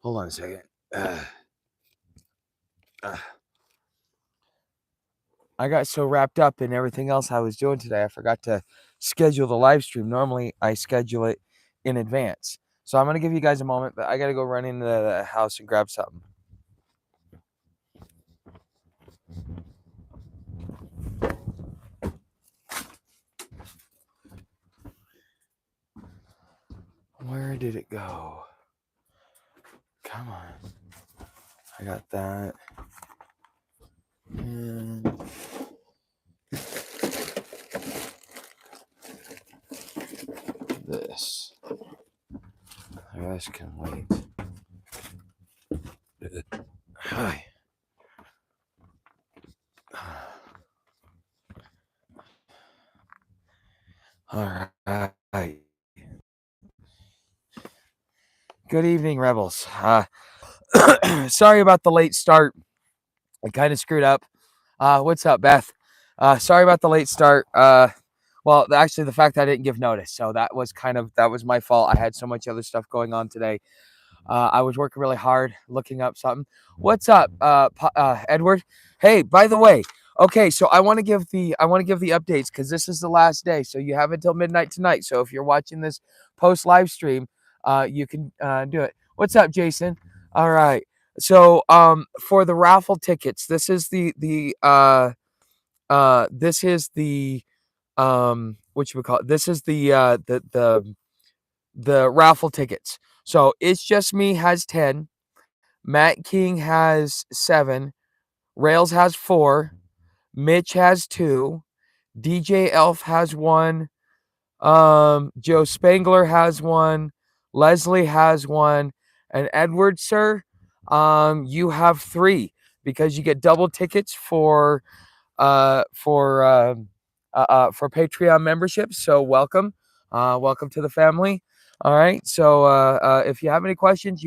Hold on a second. I got so wrapped up in everything else I was doing today, I forgot to schedule the live stream. Normally, I schedule it in advance. So I'm going to give you guys a moment, but I got to go run into the house and grab something. Where did it go? Come on. I got that. And this. The rest can wait. Hi. All right. Good evening, Rebels. Sorry about the late start. I kind of screwed up. What's up, Beth? Sorry about the late start. Well, actually, the fact that I didn't give notice. So that was my fault. I had so much other stuff going on today. I was working really hard looking up something. What's up, Edward? Hey, by the way, okay, so I want to give the updates because this is the last day. So you have until midnight tonight. So if you're watching this post live stream, you can do it. What's up, Jason? All right. So for the raffle tickets, this is the what you would call it. This is the raffle tickets. So It's Just Me has 10, Matt King has 7, Rails has 4, Mitch has 2, DJ Elf has 1, Joe Spangler has 1, Leslie has 1, and Edward, sir, you have 3 because you get double tickets for Patreon memberships. So welcome to the family. All right. So if you have any questions,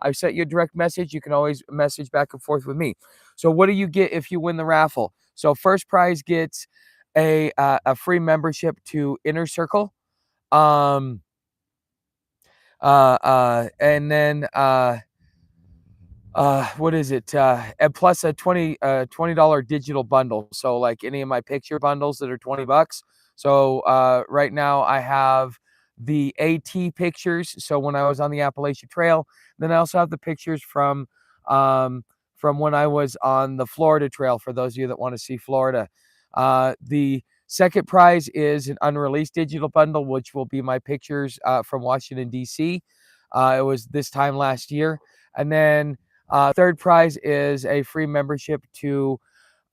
I've sent you a direct message. You can always message back and forth with me. So what do you get if you win the raffle? So first prize gets a free membership to Inner Circle. And then what is it? And plus a $20 digital bundle. So like any of my picture bundles that are $20. So right now I have the AT pictures. So when I was on the Appalachian Trail, then I also have the pictures from when I was on the Florida Trail. For those of you that want to see Florida, the second prize is an unreleased digital bundle, which will be my pictures from Washington D.C. It was this time last year, and then. Third prize is a free membership to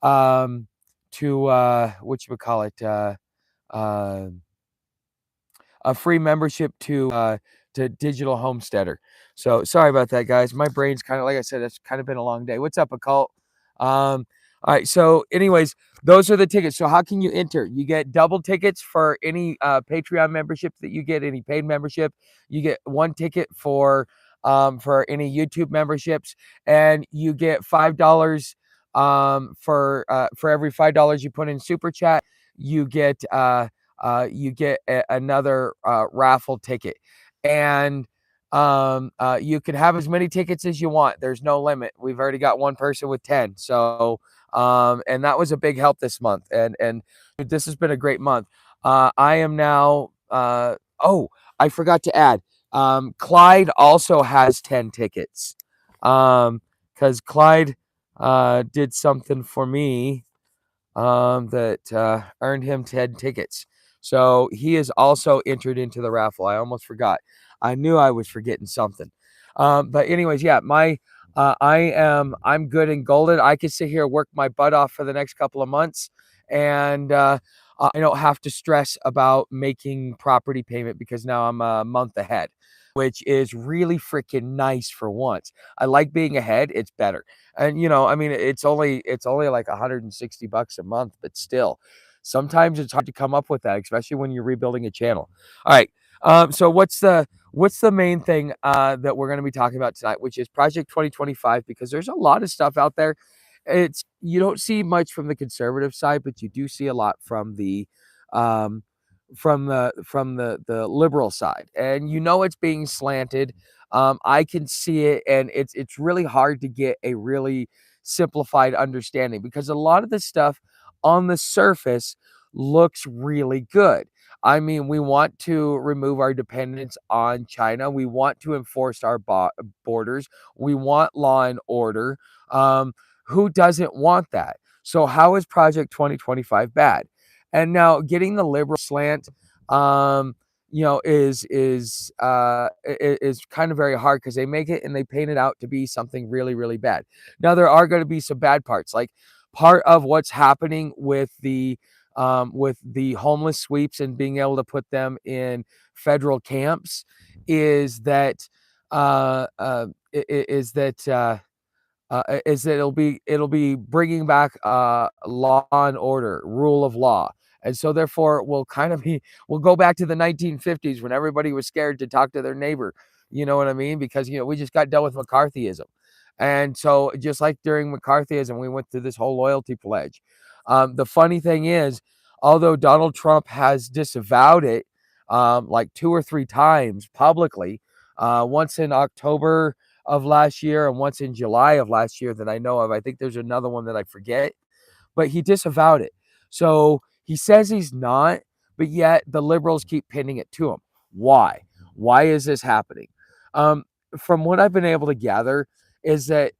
what you would call it, a free membership to Digital Homesteader. So sorry about that, guys. My brain's kind of, like I said, it's kind of been a long day. What's up, Occult? All right. So anyways, those are the tickets. So how can you enter? You get double tickets for any Patreon membership that you get, any paid membership. You get 1 ticket for any YouTube memberships, and you get $5 for every $5 you put in Super Chat. You get another raffle ticket, and you can have as many tickets as you want. There's no limit. We've already got one person with 10. So and that was a big help this month, and this has been a great month. I am now I forgot to add, Clyde also has 10 tickets, because Clyde did something for me that earned him 10 tickets. So he is also entered into the raffle. I almost forgot. I knew I was forgetting something. But anyways, yeah, I'm good and golden. I could sit here and work my butt off for the next couple of months, and I don't have to stress about making property payment because now I'm a month ahead, which is really freaking nice for once. I like being ahead. It's better. And I mean, it's only like $160 a month, but still, sometimes it's hard to come up with that, especially when you're rebuilding a channel. All right. So what's the main thing that we're going to be talking about tonight, which is Project 2025, because there's a lot of stuff out there. You don't see much from the conservative side, but you do see a lot from the liberal side, and it's being slanted I can see it, and it's really hard to get a really simplified understanding because a lot of this stuff on the surface looks really good. I mean, we want to remove our dependence on China. We want to enforce our borders. We want law and order. Um, who doesn't want that? So how is Project 2025 bad? And now getting the liberal slant, um, is kind of very hard because they make it and they paint it out to be something really, really bad. Now there are going to be some bad parts, like part of what's happening with the homeless sweeps and being able to put them in federal camps is that is that it'll be bringing back law and order, rule of law, and so therefore we'll go back to the 1950s when everybody was scared to talk to their neighbor. You know what I mean? Because we just got done with McCarthyism, and so just like during McCarthyism, we went through this whole loyalty pledge. The funny thing is, although Donald Trump has disavowed it like 2 or 3 times publicly, once in October of last year and once in July of last year that I know of. I think there's another one that I forget, but he disavowed it. So he says he's not, but yet the liberals keep pinning it to him. Why? Why is this happening? Um, from what I've been able to gather, is that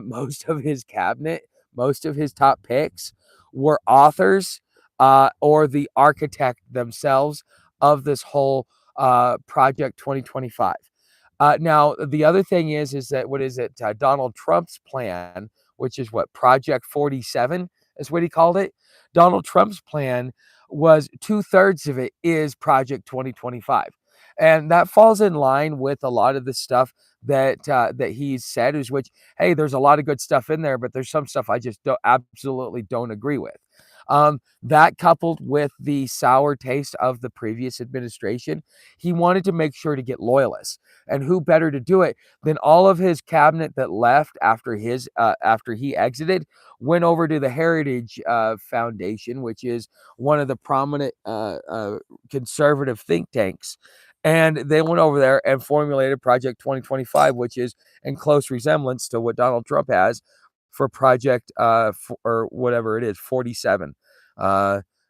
most of his cabinet, most of his top picks were authors or the architect themselves of this whole Project 2025. Now, the other thing is that what is it? Donald Trump's plan, which is what Project 47 is what he called it. Donald Trump's plan was 2/3 of it is Project 2025, and that falls in line with a lot of the stuff that he's said. Is which, hey, there's a lot of good stuff in there, but there's some stuff I just absolutely don't agree with. That coupled with the sour taste of the previous administration, he wanted to make sure to get loyalists. And who better to do it than all of his cabinet that left after he exited went over to the Heritage Foundation, which is one of the prominent conservative think tanks. And they went over there and formulated Project 2025, which is in close resemblance to what Donald Trump has for Project or whatever it is, 47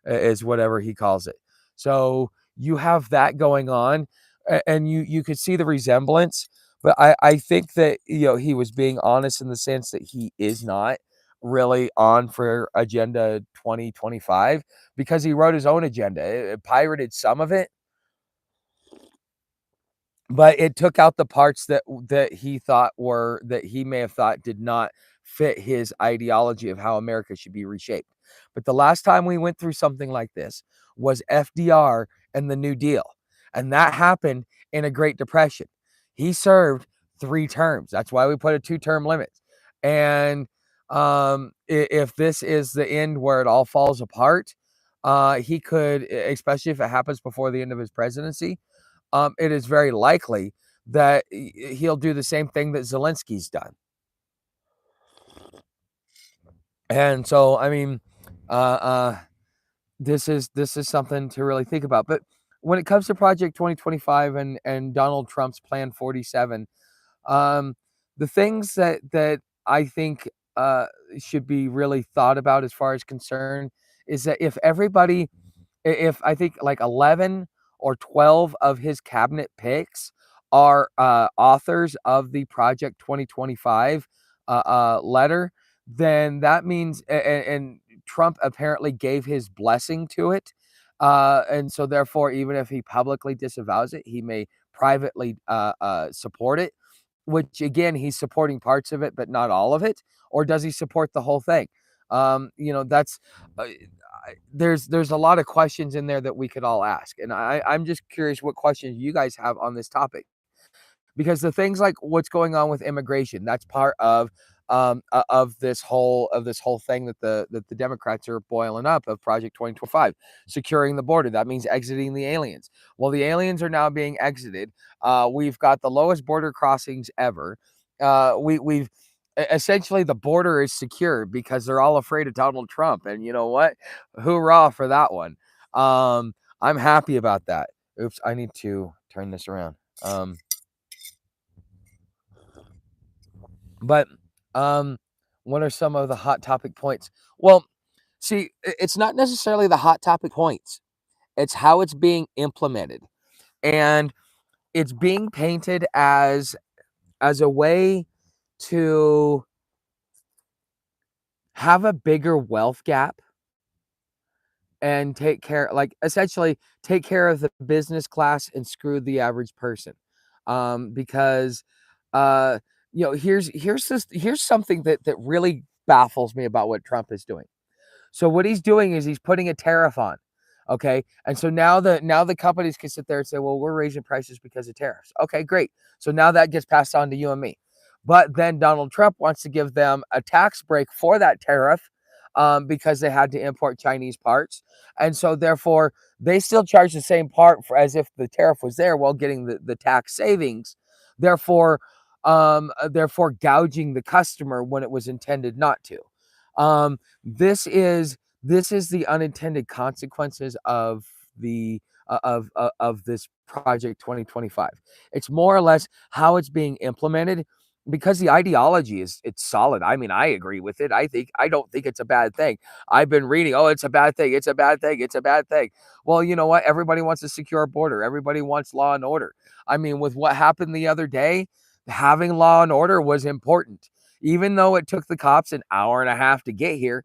is whatever he calls it. So you have that going on, and you could see the resemblance, but I think that he was being honest in the sense that he is not really on for Agenda 2025 because he wrote his own agenda. It pirated some of it, but it took out the parts that he may have thought did not fit his ideology of how America should be reshaped. But the last time we went through something like this was FDR and the New Deal, and that happened in a Great Depression. He served 3 terms. That's why we put a 2-term limit. And if this is the end where it all falls apart, he could, especially if it happens before the end of his presidency, it is very likely that he'll do the same thing that Zelensky's done. And so, I mean, uh, uh, this is something to really think about. But when it comes to Project 2025 and Donald Trump's Plan 47, um, the things that I think should be really thought about as far as concern is that if I think like 11 or 12 of his cabinet picks are authors of the Project 2025 letter, then that means, and Trump apparently gave his blessing to it. And so, therefore, even if he publicly disavows it, he may privately support it, which again, he's supporting parts of it, but not all of it. Or does he support the whole thing? That's uh, there's a lot of questions in there that we could all ask, and I'm just curious what questions you guys have on this topic, because the things like what's going on with immigration, that's part of this whole thing that the Democrats are boiling up of Project 2025, securing the border. That means exiting the aliens. Well, the aliens are now being exited. We've got the lowest border crossings ever. We've essentially, the border is secure because they're all afraid of Donald Trump. And you know what? Hoorah for that one. I'm happy about that. Oops, I need to turn this around. But what are some of the hot topic points? Well, see, it's not necessarily the hot topic points. It's how it's being implemented. And it's being painted as a way to have a bigger wealth gap and take care, like, essentially take care of the business class and screw the average person. Because uh here's something that really baffles me about what Trump is doing. So what he's doing is he's putting a tariff on. Okay. And so now the companies can sit there and say, well, we're raising prices because of tariffs. Okay, great. So now that gets passed on to you and me. But then Donald Trump wants to give them a tax break for that tariff, because they had to import Chinese parts. And so therefore they still charge the same part for, as if the tariff was there, while getting the tax savings. Therefore, therefore gouging the customer when it was intended not to. This is the unintended consequences of the of this project 2025. It's more or less how it's being implemented, because the ideology is, it's solid. I mean, I agree with it. I don't think it's a bad thing. I've been reading, oh, it's a bad thing, it's a bad thing, it's a bad thing. Well, you know what? Everybody wants a secure border. Everybody wants law and order. I mean, with what happened the other day, having law and order was important. Even though it took the cops an hour and a half to get here,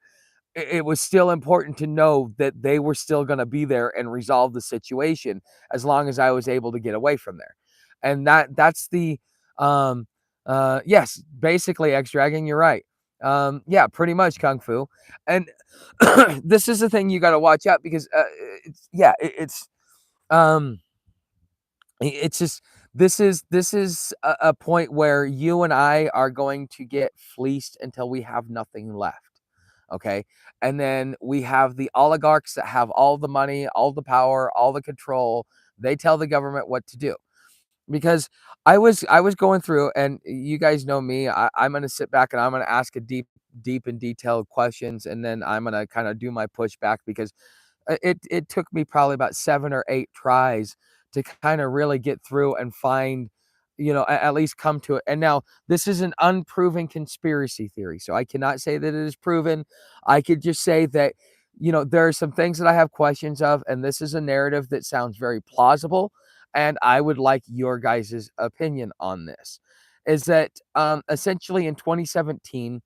it was still important to know that they were still going to be there and resolve the situation, as long as I was able to get away from there. And that's the yes, basically, X Dragon, you're right. Yeah, pretty much, Kung Fu. And this is the thing you got to watch out, because um it's just, this is a point where you and I are going to get fleeced until we have nothing left. Okay. And then we have the oligarchs that have all the money, all the power, all the control. They tell the government what to do. Because I was going through, and you guys know me, I'm gonna sit back and I'm gonna ask a deep and detailed questions, and then I'm gonna kind of do my pushback, because it took me probably about 7 or 8 tries to kind of really get through and find, at least come to it. And now this is an unproven conspiracy theory, so I cannot say that it is proven. I could just say that, there are some things that I have questions of, and this is a narrative that sounds very plausible, and I would like your guys' opinion on this. Is that essentially in 2017,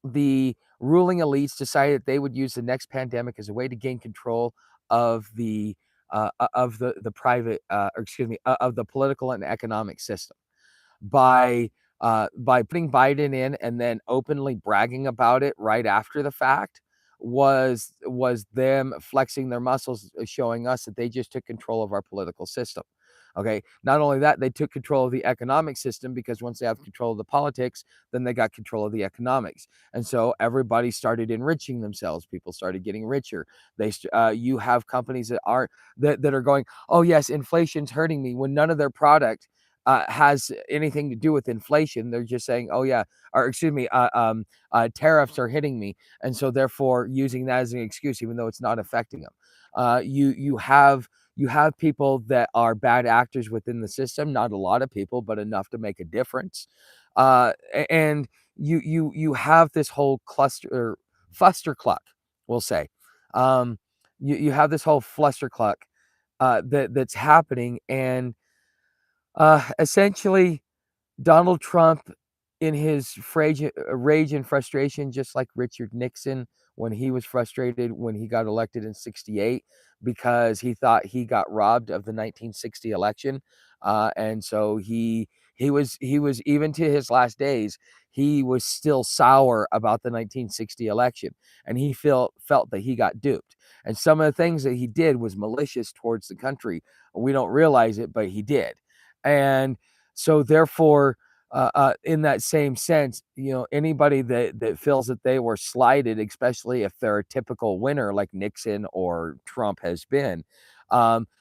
the ruling elites decided they would use the next pandemic as a way to gain control of the private, or excuse me, of the political and economic system, by putting Biden in and then openly bragging about it right after the fact. Was them flexing their muscles, showing us that they just took control of our political system. Okay, not only that, they took control of the economic system, because once they have control of the politics, then they got control of the economics. And so everybody started enriching themselves. People started getting richer. You have companies that are going, oh yes, inflation's hurting me, when none of their product has anything to do with inflation. They're just saying, oh yeah, or excuse me, tariffs are hitting me, and so therefore using that as an excuse, even though it's not affecting them. You have people that are bad actors within the system. Not a lot of people, but enough to make a difference. And you have this whole cluster, or fustercluck, we'll say. You have this whole flustercluck that's happening, and essentially Donald Trump, in his rage and frustration, just like Richard Nixon when he was frustrated when he got elected in 68, because he thought he got robbed of the 1960 election. And so he was even to his last days, he was still sour about the 1960 election, and he felt that he got duped. And some of the things that he did was malicious towards the country. We don't realize it, but he did. And so therefore, in that same sense, anybody that feels that they were slighted, especially if they're a typical winner like Nixon or Trump has been,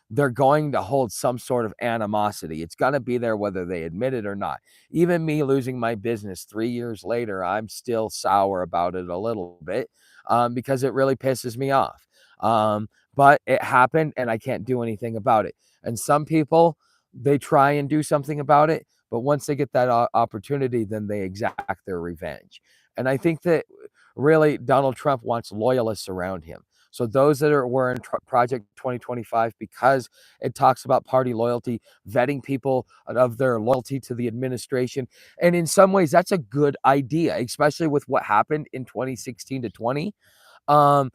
they're going to hold some sort of animosity. It's going to be there whether they admit it or not. Even me losing my business 3 years later, I'm still sour about it a little bit, because it really pisses me off. But it happened, and I can't do anything about it. And some people, they try and do something about it, but once they get that opportunity, then they exact their revenge. And I think that really Donald Trump wants loyalists around him. So those that were in Project 2025, because it talks about party loyalty, vetting people of their loyalty to the administration. And in some ways, that's a good idea, especially with what happened in 2016 to 20. Um,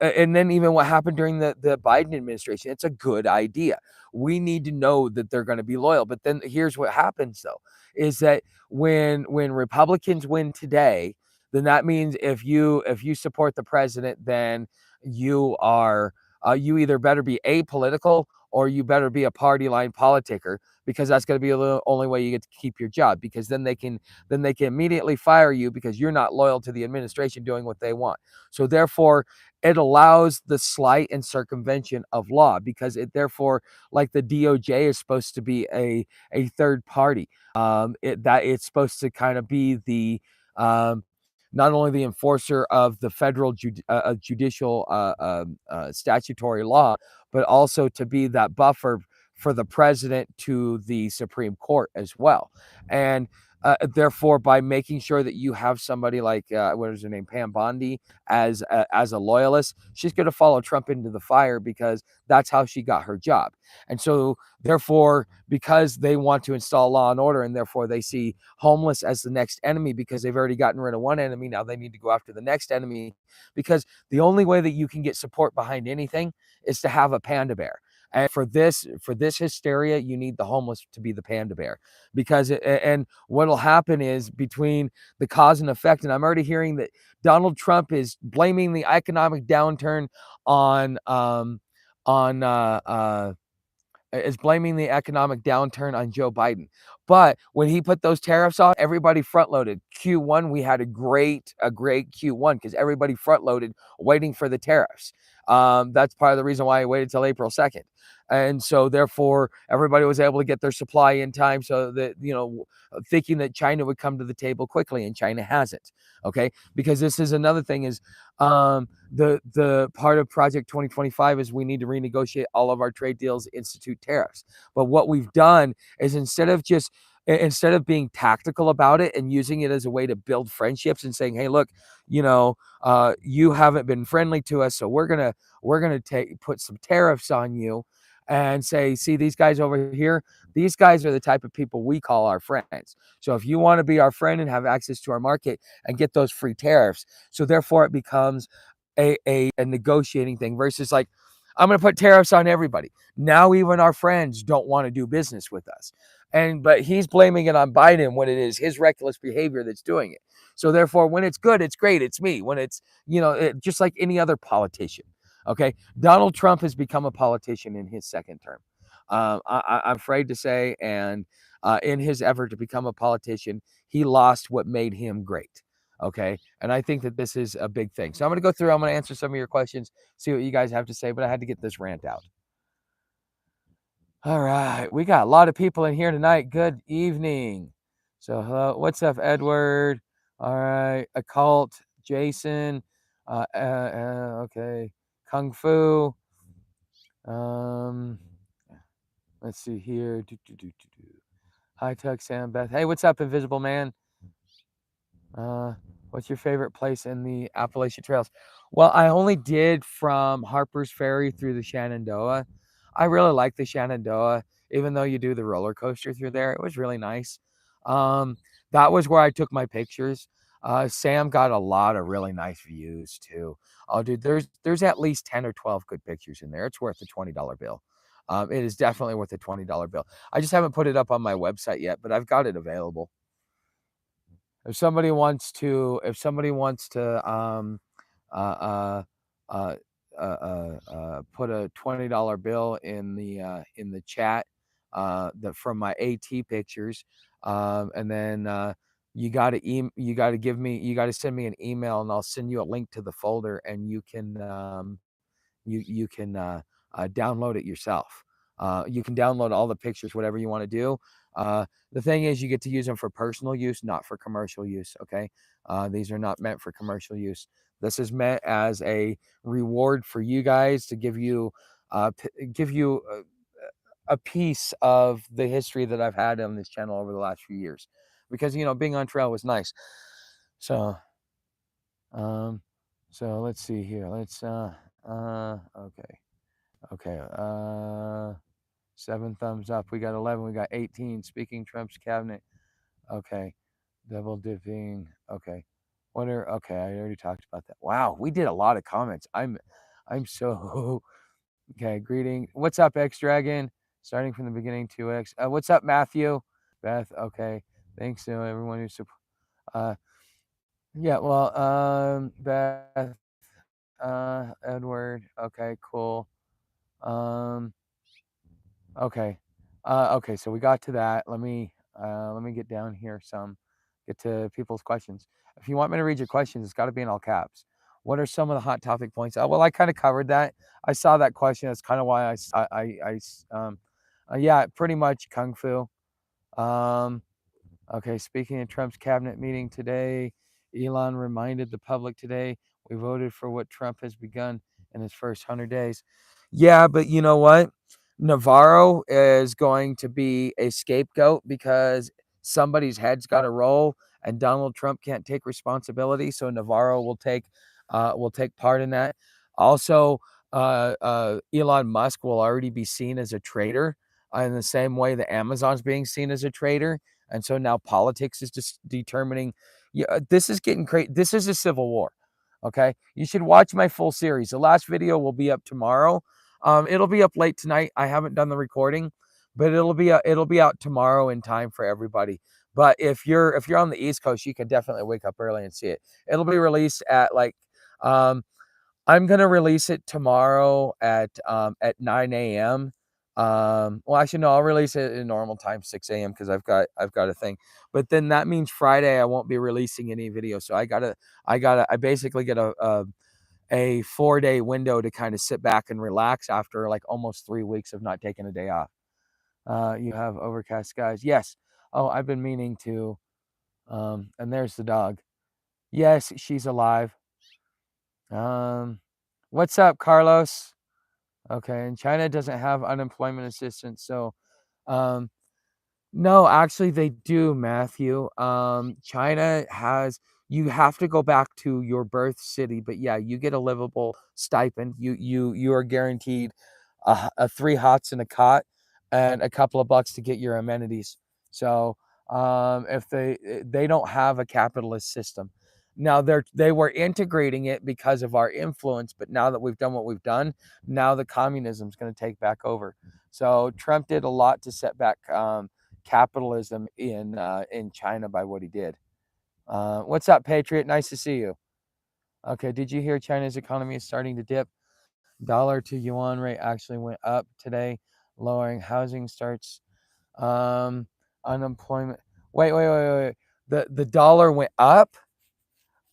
and then even what happened during the Biden administration, it's a good idea. We need to know that they're going to be loyal. But then here's what happens though, is that when Republicans win today, then that means if you support the president, then you are you either better be apolitical or you better be a party line politicker, because that's going to be the only way you get to keep your job, because then they can immediately fire you because you're not loyal to the administration doing what they want. So therefore, it allows the slight and circumvention of law, because it therefore, like the DOJ is supposed to be a third party. That it's supposed to kind of be the not only the enforcer of the federal judicial statutory law, but also to be that buffer for the president to the Supreme Court as well. And therefore, by making sure that you have somebody like what is her name, Pam Bondi, as a loyalist, she's going to follow Trump into the fire, because that's how she got her job. And so therefore, because they want to install law and order, and therefore they see homeless as the next enemy, because they've already gotten rid of one enemy, now they need to go after the next enemy, because the only way that you can get support behind anything is to have a panda bear. And for this hysteria, you need the homeless to be the panda bear, because and what'll happen is, between the cause and effect, and I'm already hearing that Donald Trump is blaming the economic downturn on is blaming the economic downturn on Joe Biden. But when he put those tariffs on, everybody front loaded. Q1, we had a great Q1, because everybody front loaded waiting for the tariffs. That's part of the reason why I waited till April 2nd. And so therefore, everybody was able to get their supply in time, so that, thinking that China would come to the table quickly, and China hasn't. Okay. Because this is another thing, is the part of Project 2025 is we need to renegotiate all of our trade deals, institute tariffs. But what we've done is, instead of being tactical about it and using it as a way to build friendships and saying, hey, look, you haven't been friendly to us, so we're gonna put some tariffs on you, and say, see, these guys over here, these guys are the type of people we call our friends. So if you want to be our friend and have access to our market and get those free tariffs, so therefore it becomes a negotiating thing, versus like, I'm going to put tariffs on everybody. Now even our friends don't want to do business with us. But he's blaming it on Biden, when it is his reckless behavior that's doing it. So therefore, when it's good, it's great, it's me. When it's, just like any other politician. Okay. Donald Trump has become a politician in his second term. I'm afraid to say, and in his effort to become a politician, he lost what made him great. Okay. And I think that this is a big thing. So I'm going to go through, I'm going to answer some of your questions, see what you guys have to say, but I had to get this rant out. All right. We got a lot of people in here tonight. Good evening. So hello. What's up, Edward? All right. Occult, Jason. Okay. Kung Fu. Let's see here. Hi, Tuck, Sam, Beth. Hey, what's up, Invisible Man? What's your favorite place in the Appalachian Trails? Well, I only did from Harper's Ferry through the Shenandoah. I really like the Shenandoah, even though you do the roller coaster through there. It was really nice. That was where I took my pictures. Sam got a lot of really nice views too. Oh, dude, there's at least 10 or 12 good pictures in there. It's worth the $20 bill. It is definitely worth the $20 bill. I just haven't put it up on my website yet, but I've got it available. If somebody wants to put a $20 bill in the chat, from my AT pictures, and then you got to send me an email, and I'll send you a link to the folder, and you can you can download it yourself. You can download all the pictures, whatever you want to do. The thing is, you get to use them for personal use, not for commercial use. Okay. These are not meant for commercial use. This is meant as a reward for you guys, to give you a piece of the history that I've had on this channel over the last few years, because being on trail was nice. So so let's see here. Let's okay. 7 thumbs up. We got 11. We got 18. Speaking Trump's cabinet. Okay. Double dipping. Okay. Okay, I already talked about that. Wow, we did a lot of comments. I'm so okay. Greeting. What's up, X Dragon? Starting from the beginning, 2X. What's up, Matthew? Beth. Okay. Thanks to everyone who's yeah, well, Beth, Edward. Okay, cool. Okay. Okay, so we got to that. Let me get down here get to people's questions. If you want me to read your questions, it's got to be in all caps. What are some of the hot topic points? Well, I kind of covered that. I saw that question. That's kind of why yeah, pretty much kung fu. Okay, speaking of Trump's cabinet meeting today, Elon reminded the public today, we voted for what Trump has begun in his first 100 days. Yeah, but you know what? Navarro is going to be a scapegoat because somebody's head's got to roll, and Donald Trump can't take responsibility. So Navarro will take part in that. Also, Elon Musk will already be seen as a traitor in the same way that Amazon's being seen as a traitor. And so now politics is just determining. Yeah, this is getting crazy. This is a civil war. Okay, you should watch my full series. The last video will be up tomorrow. It'll be up late tonight. I haven't done the recording, but it'll be out tomorrow in time for everybody. But if you're on the East Coast, you can definitely wake up early and see it. It'll be released at I'm gonna release it tomorrow at 9 a.m. Well, actually, no, I'll release it in normal time, 6 a.m. because I've got a thing. But then that means Friday I won't be releasing any video. So I basically get a 4-day window to kind of sit back and relax after like almost 3 weeks of not taking a day off. You have overcast skies. Yes. Oh, I've been meaning to. And there's the dog. Yes, she's alive. What's up, Carlos? Okay, and China doesn't have unemployment assistance, so no, actually they do, Matthew. China has, you have to go back to your birth city, but yeah, you get a livable stipend. You are guaranteed a 3 hots and a cot and a couple of bucks to get your amenities. So if they don't have a capitalist system. Now they were integrating it because of our influence, but now that we've done what we've done, now the communism is going to take back over. So Trump did a lot to set back capitalism in China by what he did. What's up, Patriot? Nice to see you. Okay, did you hear China's economy is starting to dip? Dollar to yuan rate actually went up today, lowering housing starts. Unemployment. Wait. The dollar went up.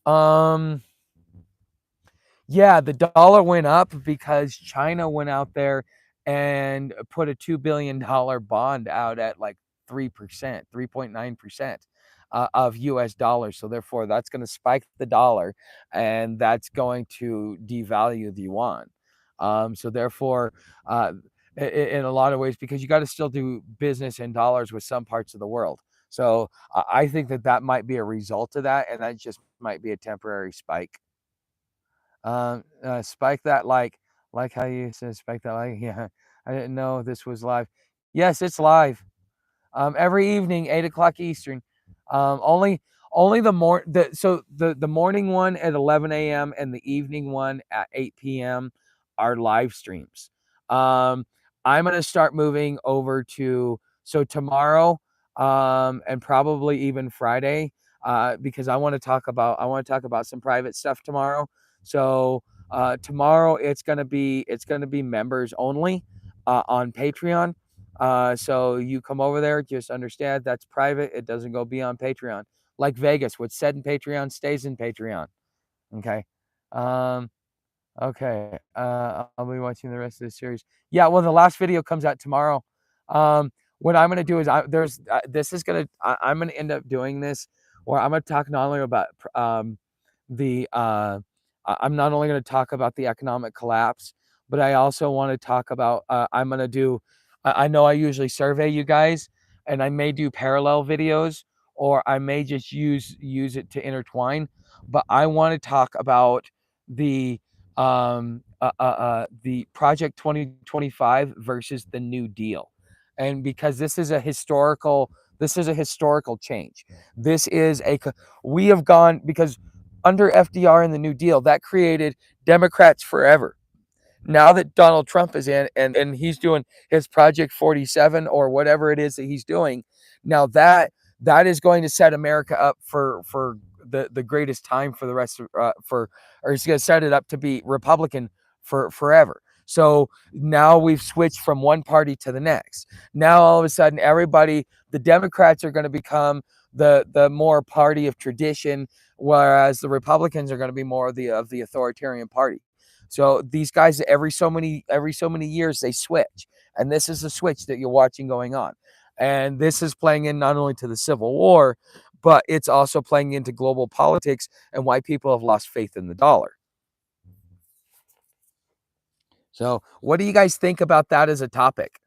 Yeah, the dollar went up because China went out there and put a $2 billion bond out at like 3%, 3.9% of US dollars. So therefore, that's going to spike the dollar and that's going to devalue the yuan. So therefore, in a lot of ways, because you got to still do business in dollars with some parts of the world. So I think that might be a result of that, and that just might be a temporary spike. Spike that like how you said spike that like. Yeah, I didn't know this was live. Yes, it's live. Every evening, 8 o'clock Eastern. Only the morning one at 11 a.m. and the evening one at 8 p.m. are live streams. I'm gonna start moving over to tomorrow, and probably even Friday, because I want to talk about some private stuff tomorrow. So tomorrow it's gonna be members only on Patreon. So you come over there, just understand that's private. It doesn't go beyond Patreon. Like Vegas, what's said in Patreon stays in Patreon. Okay. Okay. I'll be watching the rest of the series. Yeah. Well, the last video comes out tomorrow. What I'm gonna do is I'm gonna end up doing this, or I'm gonna talk not only about I'm not only gonna talk about the economic collapse, but I also want to talk about I'm gonna do I know I usually survey you guys, and I may do parallel videos, or I may just use it to intertwine. But I want to talk about the the Project 2025 versus the New Deal, and because this is a historical change. This is we have gone, because under FDR and the New Deal, that created Democrats forever. Now that Donald Trump is in, and he's doing his Project 47 or whatever it is that he's doing, now that is going to set America up for the greatest time for the rest of or it's going to set it up to be Republican for forever. So now we've switched from one party to the next. Now all of a sudden the Democrats are going to become the more party of tradition, whereas the Republicans are going to be more of the authoritarian party. So these guys, every so many years, they switch, and this is the switch that you're watching going on. And this is playing in not only to the Civil War, but it's also playing into global politics and why people have lost faith in the dollar. So what do you guys think about that as a topic?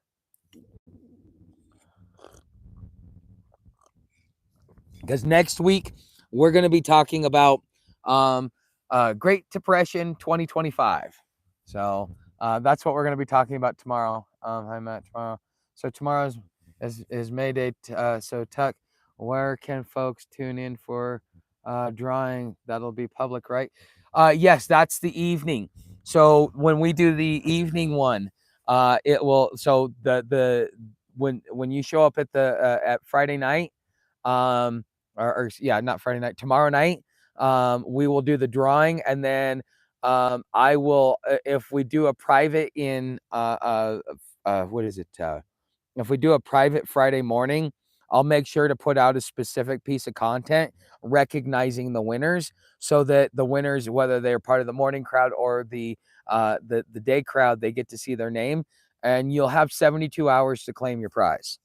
Because next week we're going to be talking about Great Depression 2025. So that's what we're going to be talking about tomorrow. Hi, Matt. Tomorrow. So tomorrow's is May Day. So Tuck, where can folks tune in for drawing? That'll be public, right? Yes, that's the evening. So when we do the evening one, it will. So the when you show up at Friday night, yeah, not Friday night, tomorrow night, we will do the drawing, and then I will, if we do a private what is it? If we do a private Friday morning, I'll make sure to put out a specific piece of content recognizing the winners, so that the winners, whether they're part of the morning crowd or the day crowd, they get to see their name, and you'll have 72 hours to claim your prize.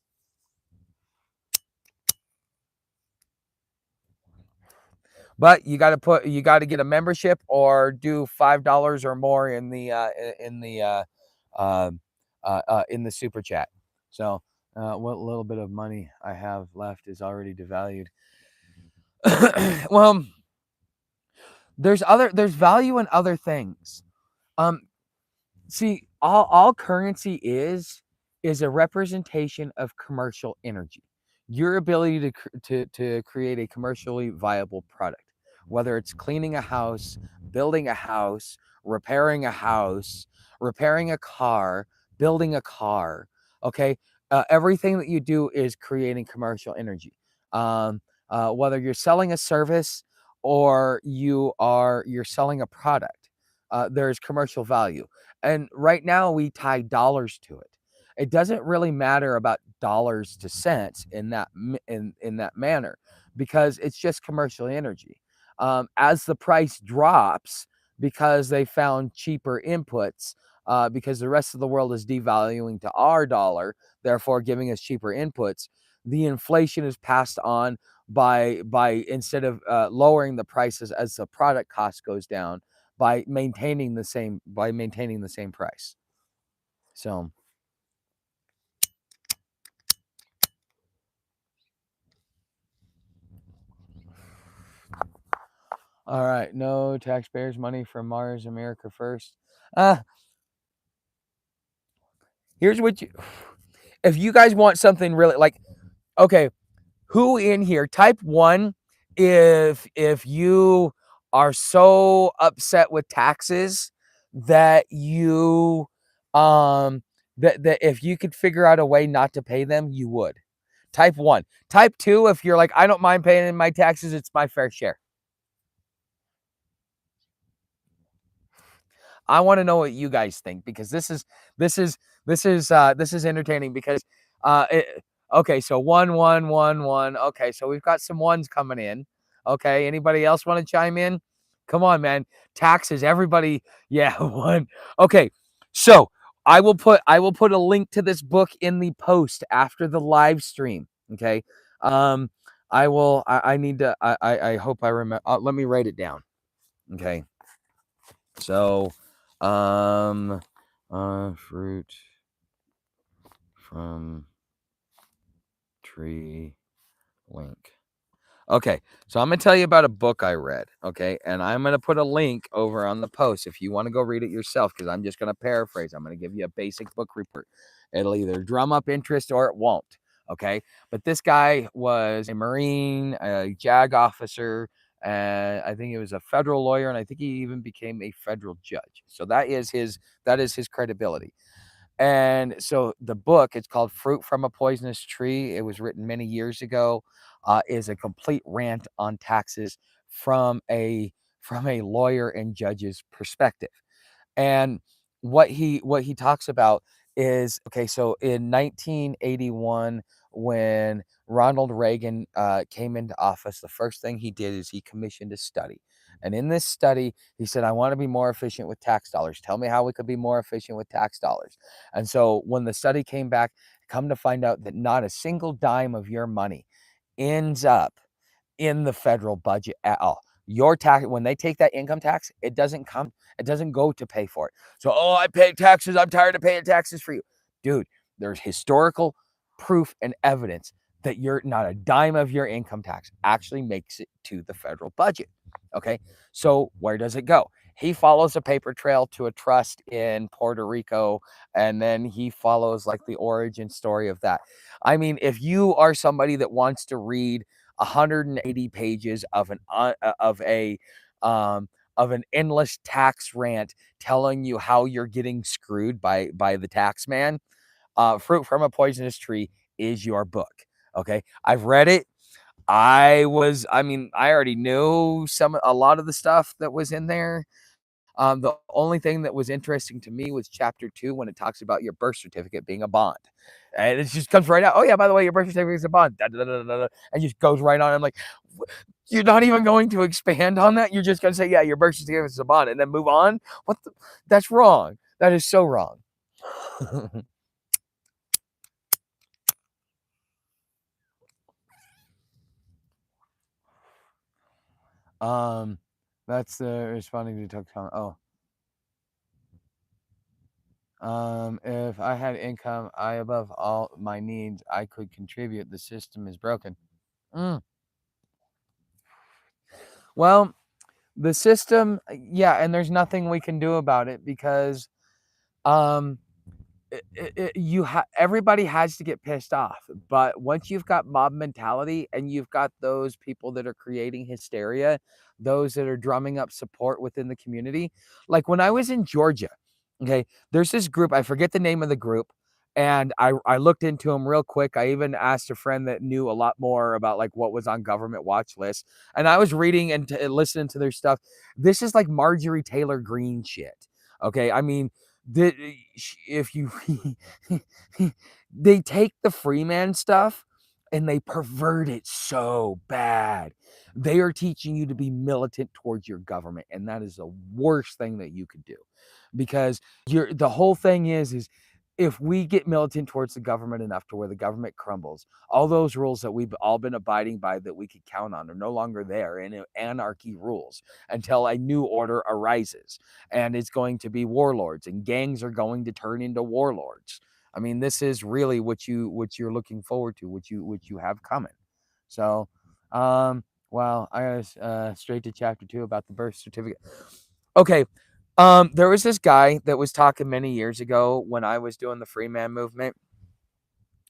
But you got to get a membership or do $5 or more in the super chat. So what little bit of money I have left is already devalued. Well, there's value in other things. See, all currency is a representation of commercial energy. Your ability to create a commercially viable product, whether it's cleaning a house, building a house, repairing a house, repairing a car, building a car. Okay, everything that you do is creating commercial energy. Whether you're selling a service or you're selling a product, there's commercial value. And right now we tie dollars to it. It doesn't really matter about dollars to cents in that manner, because it's just commercial energy. As the price drops, because they found cheaper inputs, because the rest of the world is devaluing to our dollar, therefore giving us cheaper inputs, the inflation is passed on by instead of lowering the prices as the product cost goes down, by maintaining the same price. So all right, no taxpayers' money from Mars, America first. Here's what if you guys want something really, like, okay, who in here, type 1 if you are so upset with taxes that you that if you could figure out a way not to pay them, you would. Type 1. Type 2 if you're like, I don't mind paying my taxes, it's my fair share. I want to know what you guys think, because this is entertaining, because okay, so 1 1 1 1. Okay, so we've got some ones coming in. Okay, anybody else want to chime in? Come on, man. Taxes, everybody. Yeah, one. Okay, so I will put a link to this book in the post after the live stream. Okay, I will. I need to. I hope I remember. Let me write it down. Okay, so fruit from tree link. Okay, so I'm going to tell you about a book I read, okay? And I'm going to put a link over on the post if you want to go read it yourself, because I'm just going to paraphrase. I'm going to give you a basic book report. It'll either drum up interest or it won't, okay? But this guy was a Marine, a JAG officer, and I think he was a federal lawyer, and I think he even became a federal judge. So that is his credibility. And so the book, it's called Fruit from a Poisonous Tree. It was written many years ago, is a complete rant on taxes from a lawyer and judge's perspective. And what he talks about is, okay, so in 1981, when Ronald Reagan came into office, the first thing he did is he commissioned a study. And in this study, he said, I want to be more efficient with tax dollars. Tell me how we could be more efficient with tax dollars. And so when the study came back, come to find out that not a single dime of your money ends up in the federal budget at all. Your tax, when they take that income tax, it doesn't go to pay for it. So, oh, I pay taxes. I'm tired of paying taxes for you. Dude, there's historical proof and evidence that you're not a dime of your income tax actually makes it to the federal budget. Okay. So where does it go? He follows a paper trail to a trust in Puerto Rico, and then he follows like the origin story of that. I mean, if you are somebody that wants to read 180 pages of an endless tax rant telling you how you're getting screwed by the tax man, Fruit from a Poisonous Tree is your book. Okay, I've read it. I already knew a lot of the stuff that was in there. The only thing that was interesting to me was chapter 2, when it talks about your birth certificate being a bond. And it just comes right out. Oh yeah, by the way, your birth certificate is a bond. Da, da, da, da, da, and just goes right on. I'm like, you're not even going to expand on that. You're just going to say, yeah, your birth certificate is a bond, and then move on. That's wrong. That is so wrong. That's responding to Tuck's comment. Oh. If I had income, I above all my needs, I could contribute. The system is broken. Well, the system, yeah, and there's nothing we can do about it because um everybody has to get pissed off. But once you've got mob mentality and you've got those people that are creating hysteria, those that are drumming up support within the community, like when I was in Georgia, okay, there's this group, I forget the name of the group, and I looked into them real quick. I even asked a friend that knew a lot more about like what was on government watch lists, and I was reading and listening to their stuff. This is like Marjorie Taylor Greene shit. Okay, I mean, if you they take the free man stuff and they pervert it so bad. They are teaching you to be militant towards your government, and that is the worst thing that you could do, because the whole thing is if we get militant towards the government enough to where the government crumbles, all those rules that we've all been abiding by that we could count on are no longer there, and anarchy rules until a new order arises, and it's going to be warlords, and gangs are going to turn into warlords. I mean, this is really what you're looking forward to, what you have coming. So, well, I got straight to chapter 2 about the birth certificate. Okay. There was this guy that was talking many years ago when I was doing the free man movement.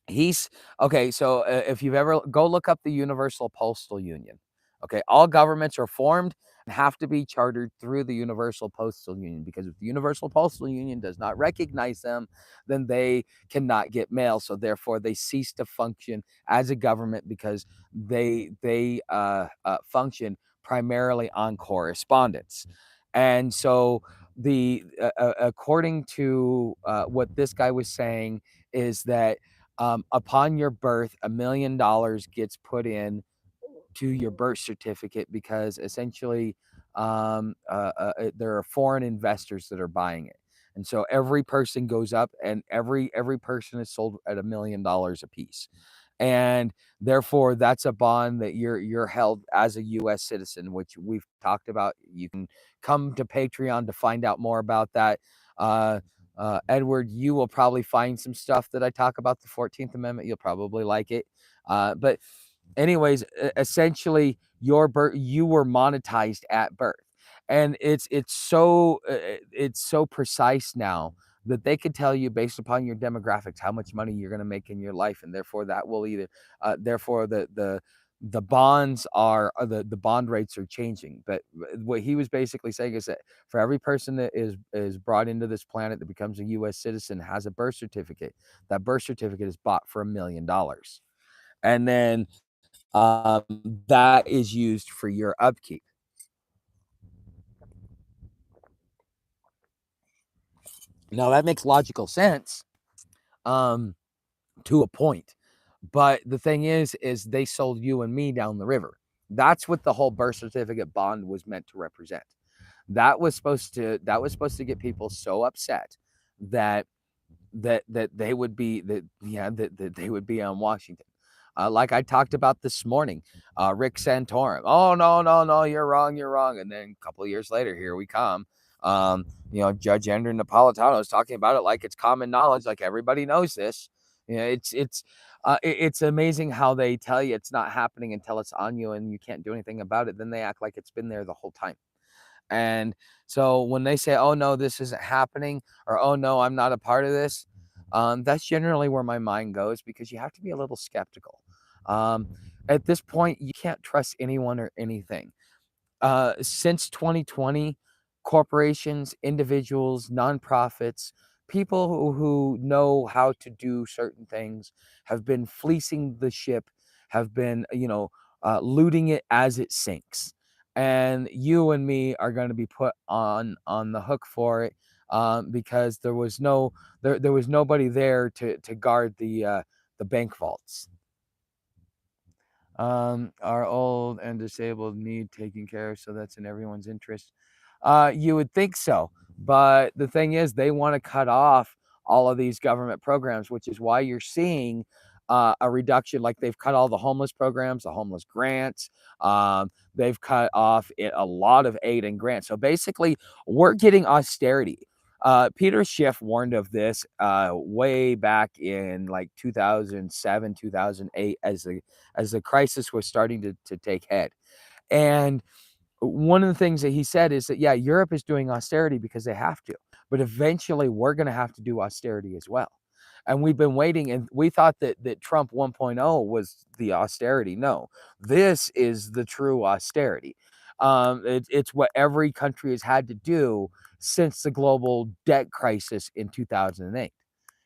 He's okay. So if you've ever go look up the Universal Postal Union, okay, all governments are formed and have to be chartered through the Universal Postal Union, because if the Universal Postal Union does not recognize them, then they cannot get mail. So therefore, they cease to function as a government, because they function primarily on correspondence. And so the according to what this guy was saying is that upon your birth, $1 million gets put in to your birth certificate, because essentially there are foreign investors that are buying it. And so every person goes up, and every person is sold at $1 million a piece. And therefore, that's a bond that you're held as a U.S. citizen, which we've talked about. You can come to Patreon to find out more about that. Edward, you will probably find some stuff that I talk about the 14th Amendment. You'll probably like it. But anyways, essentially, you were monetized at birth, and it's so precise now that they could tell you based upon your demographics how much money you're going to make in your life, and therefore that will either therefore the bonds are the bond rates are changing. But what he was basically saying is that for every person that is brought into this planet that becomes a U.S. citizen, has a birth certificate, that birth certificate is bought for $1 million, and then um, that is used for your upkeep. Now that makes logical sense um, to a point, but the thing is they sold you and me down the river. That's what the whole birth certificate bond was meant to represent. That was supposed to get people so upset that that they would be that they would be on Washington. Like I talked about this morning, Rick Santorum. Oh no, no, no, you're wrong, you're wrong. And then a couple of years later, here we come. Judge Andrew Napolitano is talking about it like it's common knowledge, like everybody knows this. It's amazing how they tell you it's not happening until it's on you and you can't do anything about it. Then they act like it's been there the whole time. And so when they say, oh no, this isn't happening, or oh no, I'm not a part of this, that's generally where my mind goes, because you have to be a little skeptical. At this point, you can't trust anyone or anything. Since 2020, corporations, individuals, nonprofits, people who know how to do certain things have been fleecing the ship, have been, looting it as it sinks. And you and me are going to be put on the hook for it, because there was nobody there to guard the bank vaults. Our old and disabled need taking care of, so that's in everyone's interest. You would think so, but the thing is, they want to cut off all of these government programs, which is why you're seeing a reduction. Like they've cut all the homeless programs, the homeless grants. They've cut off a lot of aid and grants. So basically, we're getting austerity. Peter Schiff warned of this way back in like 2007, 2008, as the crisis was starting to take head. And one of the things that he said is that, yeah, Europe is doing austerity because they have to, but eventually we're going to have to do austerity as well. And we've been waiting, and we thought that Trump 1.0 was the austerity. No, this is the true austerity. It's what every country has had to do since the global debt crisis in 2008.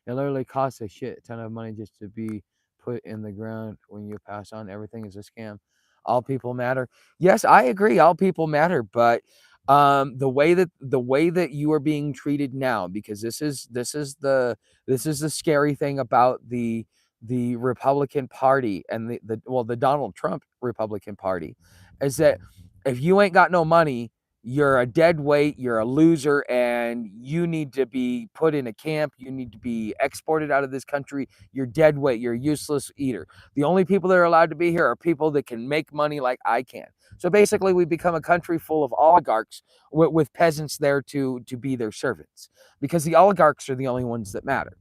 It literally costs a shit ton of money just to be put in the ground. When you pass on, everything is a scam. All people matter. Yes, I agree. All people matter, but the way that you are being treated now, because this is the scary thing about the Republican Party and the Donald Trump Republican Party, is that if you ain't got no money, you're a dead weight, you're a loser, and you need to be put in a camp. You need to be exported out of this country. You're dead weight. You're a useless eater. The only people that are allowed to be here are people that can make money like I can. So basically, we become a country full of oligarchs with peasants there to be their servants, because the oligarchs are the only ones that matter.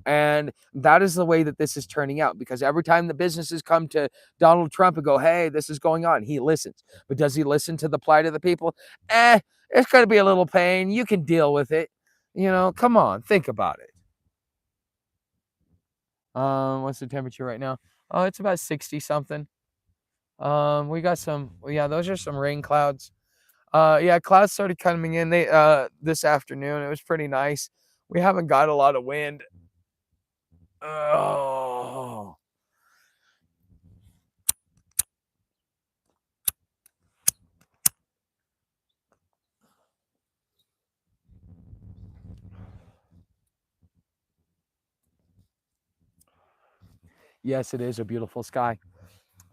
And that is the way that this is turning out, because every time the businesses come to Donald Trump and go, hey, this is going on, he listens. But does he listen to the plight of the people? It's going to be a little pain. You can deal with it. Come on, think about it. What's the temperature right now? Oh, it's about 60 something. We got yeah, those are some rain clouds. Yeah, clouds started coming in this afternoon. It was pretty nice. We haven't got a lot of wind. Oh. Yes, it is a beautiful sky.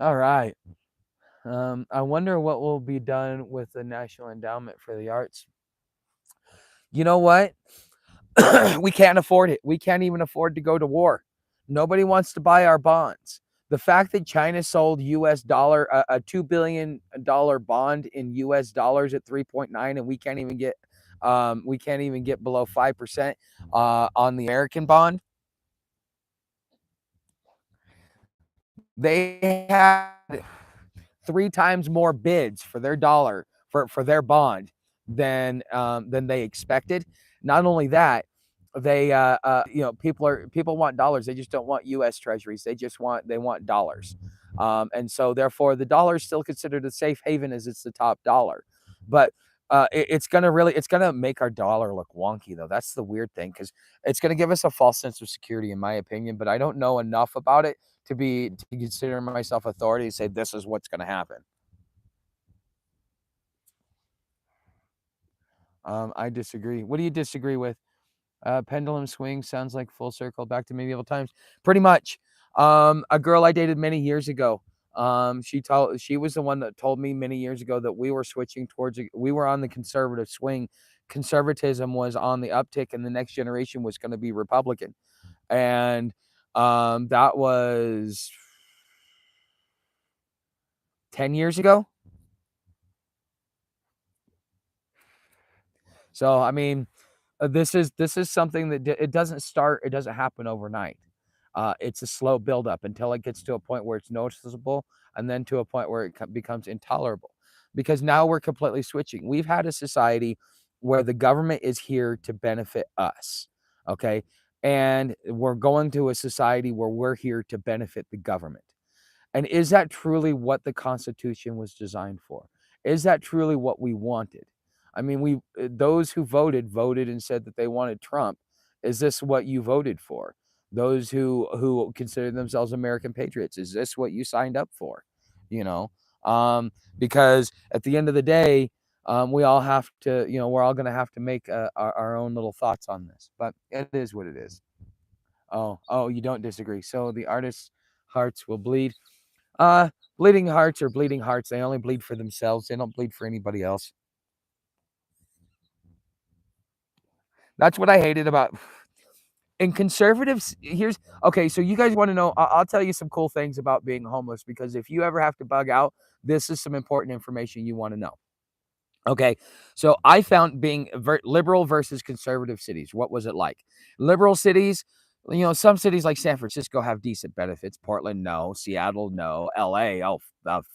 All right. I wonder what will be done with the National Endowment for the Arts. You know what? We can't afford it. We can't even afford to go to war. Nobody wants to buy our bonds. The fact that China sold US dollar a $2 billion bond in US dollars at 3.9, and we can't even get We can't even get below 5% on the American bond. They had 3 times more bids for their dollar for their bond than they expected. Not only that, they people want dollars. They just don't want U.S. Treasuries. They want dollars, and so therefore the dollar is still considered a safe haven as it's the top dollar. But it's gonna make our dollar look wonky though. That's the weird thing, because it's gonna give us a false sense of security, in my opinion. But I don't know enough about it to consider myself authority to say this is what's gonna happen. I disagree. What do you disagree with? Pendulum swing sounds like full circle back to medieval times. Pretty much. A girl I dated many years ago. She was the one that told me many years ago that we were switching we were on the conservative swing. Conservatism was on the uptick, and the next generation was going to be Republican. And that was 10 years ago. So I mean, this is something that it doesn't happen overnight. It's a slow buildup until it gets to a point where it's noticeable, and then to a point where it becomes intolerable. Because now we're completely switching. We've had a society where the government is here to benefit us, okay, and we're going to a society where we're here to benefit the government. And is that truly what the Constitution was designed for? Is that truly what we wanted? I mean, those who voted and said that they wanted Trump. Is this what you voted for? Those who consider themselves American patriots, is this what you signed up for? You know, because at the end of the day, we all have to, we're all going to have to make our own little thoughts on this. But it is what it is. Oh, you don't disagree. So the artist's hearts will bleed. Uh, Bleeding hearts are bleeding hearts. They only bleed for themselves. They don't bleed for anybody else. That's what I hated about. And conservatives, okay, so you guys want to know, I'll tell you some cool things about being homeless, because if you ever have to bug out, this is some important information you want to know. Okay, so I found being liberal versus conservative cities. What was it like? Liberal cities, some cities like San Francisco have decent benefits. Portland, no. Seattle, no. LA,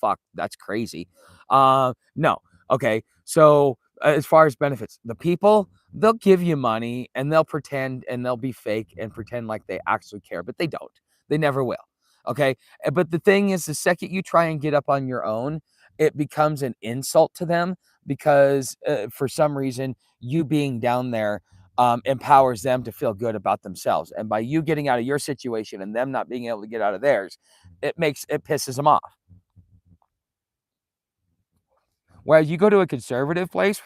fuck, that's crazy. No. Okay, so as far as benefits, the people, they'll give you money and they'll pretend and they'll be fake and pretend like they actually care, but they don't. They never will. Okay, but the thing is, the second you try and get up on your own, it becomes an insult to them, because for some reason, you being down there empowers them to feel good about themselves. And by you getting out of your situation and them not being able to get out of theirs, it pisses them off. Whereas you go to a conservative place,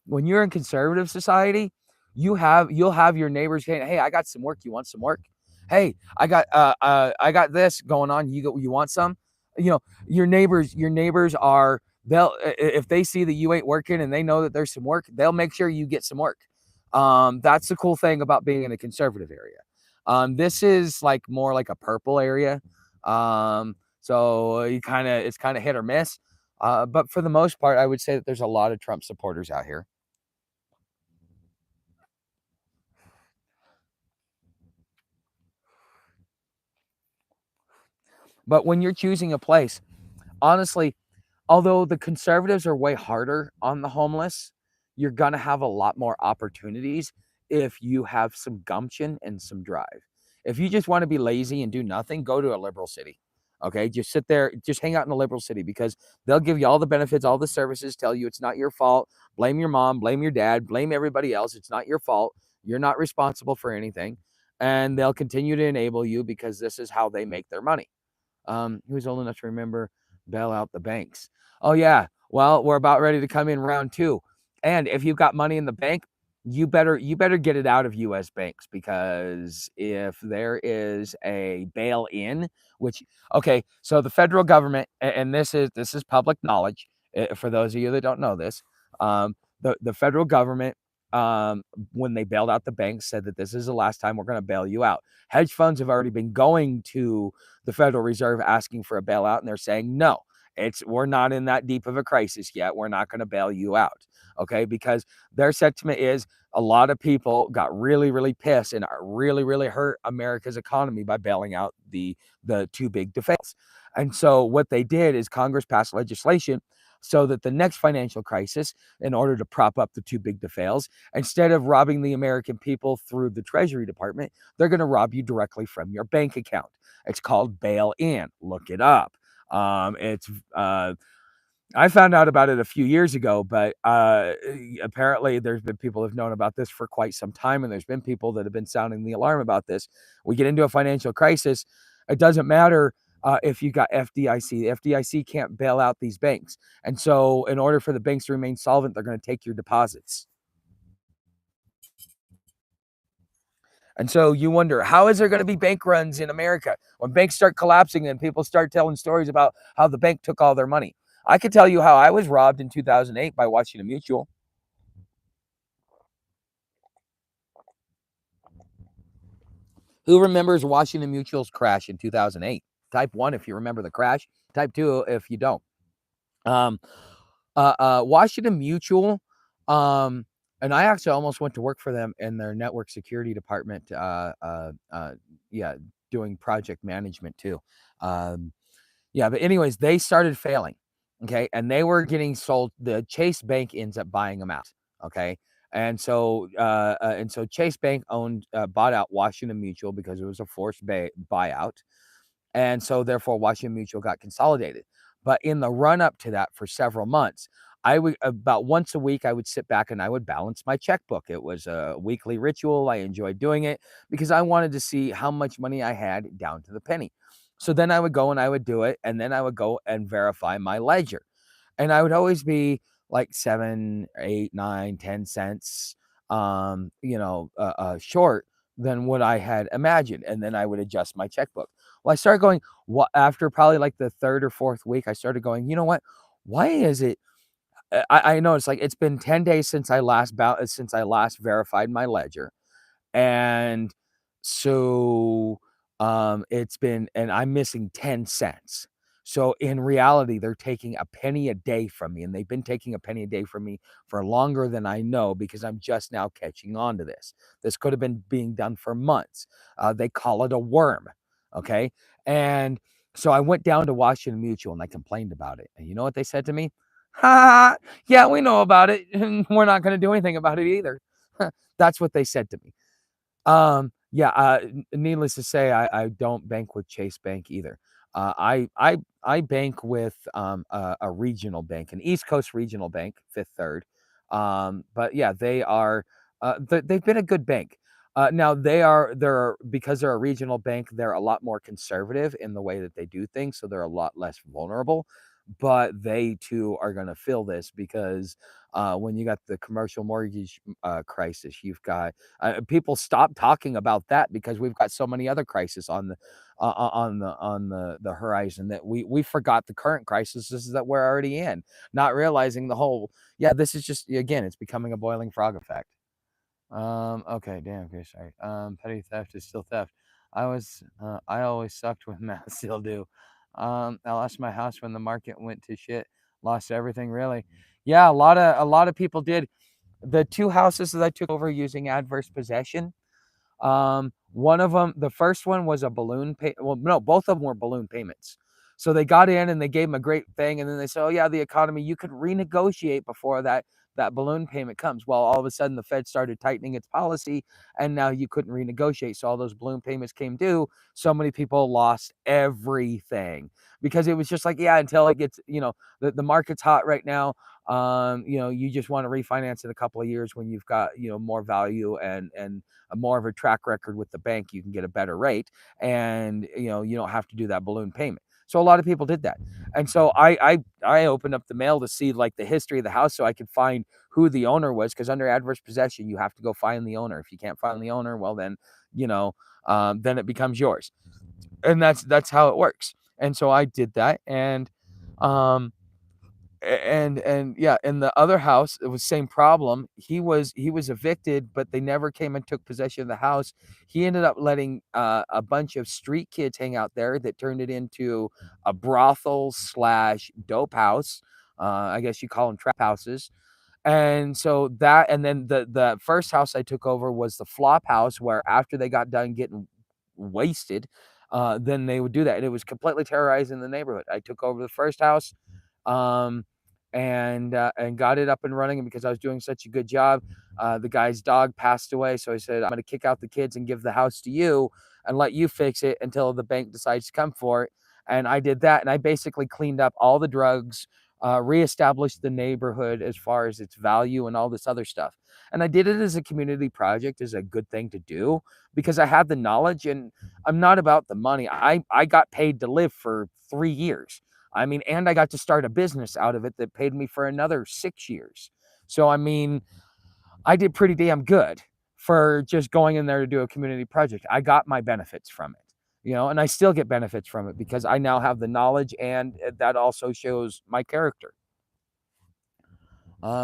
when you're in conservative society, you'll have your neighbors saying, "Hey, I got some work. You want some work? Hey, I got this going on. You want some?" Your neighbors are, they'll, if they see that you ain't working and they know that there's some work, they'll make sure you get some work. That's the cool thing about being in a conservative area. This is like more like a purple area. So it's kind of hit or miss. But for the most part, I would say that there's a lot of Trump supporters out here. But when you're choosing a place, honestly, although the conservatives are way harder on the homeless, you're going to have a lot more opportunities if you have some gumption and some drive. If you just want to be lazy and do nothing, go to a liberal city. Okay, just sit there, just hang out in a liberal city, because they'll give you all the benefits, all the services, tell you it's not your fault, blame your mom, blame your dad, blame everybody else. It's not your fault. You're not responsible for anything. And they'll continue to enable you, because this is how they make their money. Who's old enough to remember bail out the banks? Oh yeah. Well, we're about ready to come in round 2. And if you've got money in the bank, you better get it out of US banks, because if there is a bail in, which, okay, so the federal government, and this is public knowledge for those of you that don't know this, the federal government, when they bailed out the banks, said that this is the last time we're going to bail you out. Hedge funds have already been going to the Federal Reserve asking for a bailout, and they're saying no. we're not in that deep of a crisis yet. We're not going to bail you out. Okay. Because their sentiment is a lot of people got really, really pissed and really, really hurt America's economy by bailing out the too big to fail. And so what they did is Congress passed legislation so that the next financial crisis, in order to prop up the too big to fails, instead of robbing the American people through the Treasury Department, they're going to rob you directly from your bank account. It's called bail-in. Look it up. It's I found out about it a few years ago, but apparently there's been people who've known about this for quite some time, and there's been people that have been sounding the alarm about this. We get into a financial crisis, it doesn't matter if you got FDIC. The FDIC can't bail out these banks, and so in order for the banks to remain solvent, they're going to take your deposits. And so you wonder, how is there going to be bank runs in America when banks start collapsing and people start telling stories about how the bank took all their money? I could tell you how I was robbed in 2008 by Washington Mutual. Who remembers Washington Mutual's crash in 2008? Type 1 if you remember the crash. Type 2 if you don't. Washington Mutual, and I actually almost went to work for them in their network security department. Yeah, doing project management too. Yeah, but anyways, they started failing. Okay, and they were getting sold. The Chase Bank ends up buying them out. Okay, and so Chase Bank bought out Washington Mutual because it was a forced buyout. And so therefore Washington Mutual got consolidated. But in the run up to that, for several months, I would, about once a week, I would sit back and I would balance my checkbook. It was a weekly ritual. I enjoyed doing it because I wanted to see how much money I had down to the penny. So then I would go and I would do it, and then I would go and verify my ledger. And I would always be like 7, 8, 9, 10 cents short than what I had imagined. And then I would adjust my checkbook. Well, I started going, after probably like the third or fourth week, I started going, you know what? Why is it? I know it's like it's been 10 days since I last verified my ledger. And so it's been, and I'm missing 10 cents. So in reality, they're taking a penny a day from me, and they've been taking a penny a day from me for longer than I know, because I'm just now catching on to this. This could have been being done for months. They call it a worm. Okay. And so I went down to Washington Mutual and I complained about it. And you know what they said to me? Ha, yeah, we know about it. And we're not going to do anything about it either. That's what they said to me. Yeah, needless to say, I don't bank with Chase Bank either. I bank with a regional bank, an East Coast regional bank, Fifth Third. But yeah, they've been a good bank. Now because they're a regional bank, they're a lot more conservative in the way that they do things, so they're a lot less vulnerable. But they too are going to feel this because when you got the commercial mortgage crisis, you've got people stop talking about that because we've got so many other crises on the horizon that we forgot the current crisis that we're already in, not realizing the whole. Yeah, this is just, again, it's becoming a boiling frog effect. Okay, damn, okay, sorry. Petty theft is still theft. I always sucked with math, still do. I lost my house when the market went to shit. Lost everything, really. Yeah, a lot of people did. The 2 houses that I took over using adverse possession, one of them, the first one was a balloon pay. Well, no, both of them were balloon payments. So they got in and they gave them a great thing, and then they said, "Oh yeah, the economy, you could renegotiate before that balloon payment comes." Well, all of a sudden the Fed started tightening its policy, and now you couldn't renegotiate. So all those balloon payments came due. So many people lost everything because it was just like, yeah, until it gets, the market's hot right now. You just want to refinance in a couple of years when you've got, more value and a more of a track record with the bank. You can get a better rate, and you don't have to do that balloon payment. So a lot of people did that. And so I opened up the mail to see like the history of the house so I could find who the owner was, because under adverse possession you have to go find the owner. If you can't find the owner, well then then it becomes yours, and that's how it works. And so I did that, and and yeah, in the other house, it was same problem. He was evicted, but they never came and took possession of the house. He ended up letting a bunch of street kids hang out there that turned it into a brothel slash dope house. I guess you call them trap houses. And so that, and then the first house I took over was the flop house, where after they got done getting wasted, then they would do that, and it was completely terrorizing the neighborhood. I took over the first house, um, and got it up and running. And because I was doing such a good job, the guy's dog passed away. So I said, I'm going to kick out the kids and give the house to you and let you fix it until the bank decides to come for it. And I did that, and I basically cleaned up all the drugs, reestablished the neighborhood as far as its value and all this other stuff. And I did it as a community project, as a good thing to do, because I had the knowledge, and I'm not about the money. I got paid to live for 3 years. I mean, and I got to start a business out of it that paid me for another 6 years. So, I mean, I did pretty damn good for just going in there to do a community project. I got my benefits from it, and I still get benefits from it because I now have the knowledge, and that also shows my character.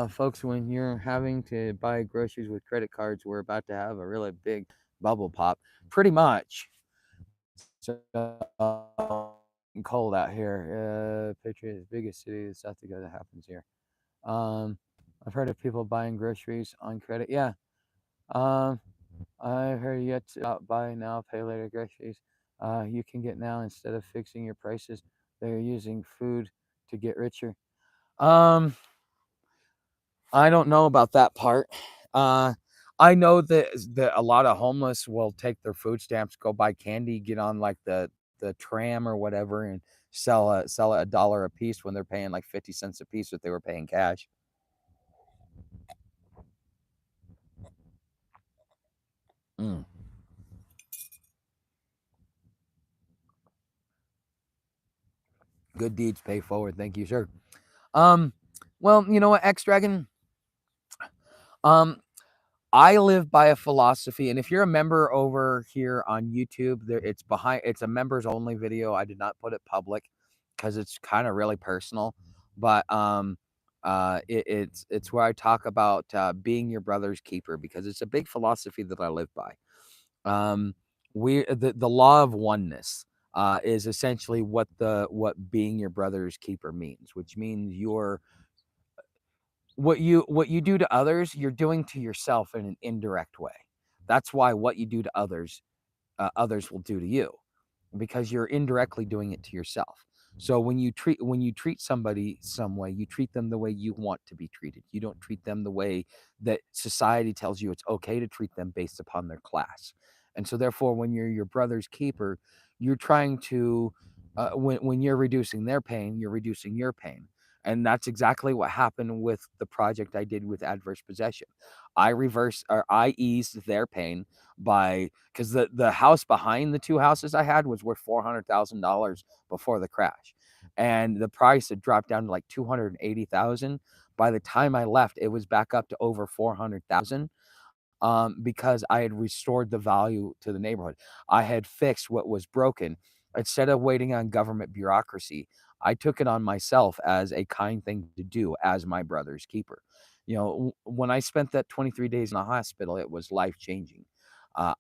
Folks, when you're having to buy groceries with credit cards, we're about to have a really big bubble pop. Pretty much. So, cold out here. Patriots, biggest city in South Dakota, happens here. I've heard of people buying groceries on credit. Yeah. I've heard yet to buy now, pay later groceries. You can get now instead of fixing your prices. They're using food to get richer. I don't know about that part. I know that a lot of homeless will take their food stamps, go buy candy, get on like the tram or whatever, and sell it $1 a piece when they're paying like 50 cents a piece if they were paying cash. Mm. Good deeds pay forward. Thank you, sir. Well, you know what, X Dragon? I live by a philosophy, and if you're a member over here on YouTube, it's a members only video. I did not put it public because it's kind of really personal, but it's where I talk about being your brother's keeper, because it's a big philosophy that I live by. The law of oneness is essentially what being your brother's keeper means, which means what you do to others, you're doing to yourself in an indirect way. That's why what you do to others, others will do to you, because you're indirectly doing it to yourself. So when you treat somebody some way, you treat them the way you want to be treated. You don't treat them the way that society tells you it's okay to treat them based upon their class. And so therefore, when you're your brother's keeper, you're trying to when you're reducing their pain, you're reducing your pain. And that's exactly what happened with the project I did with adverse possession. I eased their pain by, because the house behind the two houses I had was worth $400,000 before the crash, and the price had dropped down to like 280,000. By the time I left, it was back up to over 400,000. Because I had restored the value to the neighborhood. I had fixed what was broken. Instead of waiting on government bureaucracy, I took it on myself as a kind thing to do as my brother's keeper. When I spent that 23 days in the hospital, it was life changing.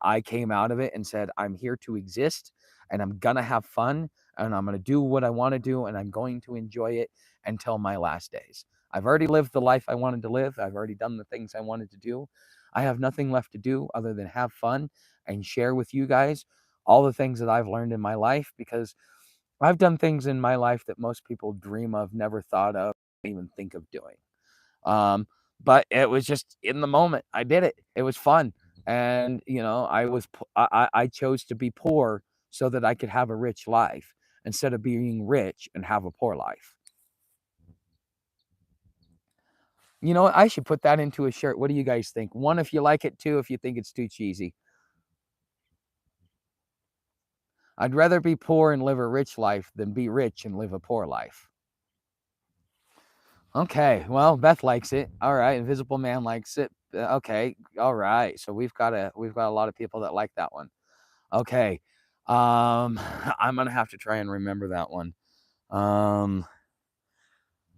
I came out of it and said, I'm here to exist, and I'm going to have fun, and I'm going to do what I want to do, and I'm going to enjoy it until my last days. I've already lived the life I wanted to live. I've already done the things I wanted to do. I have nothing left to do other than have fun and share with you guys all the things that I've learned in my life, because I've done things in my life that most people dream of, never thought of, even think of doing. But it was just in the moment. I did it. It was fun. And, I chose to be poor so that I could have a rich life instead of being rich and have a poor life. You know what? I should put that into a shirt. What do you guys think? 1, if you like it. 2, if you think it's too cheesy. I'd rather be poor and live a rich life than be rich and live a poor life. Okay, well, Beth likes it. All right, Invisible Man likes it. Okay, all right. So we've got a lot of people that like that one. Okay, I'm gonna have to try and remember that one.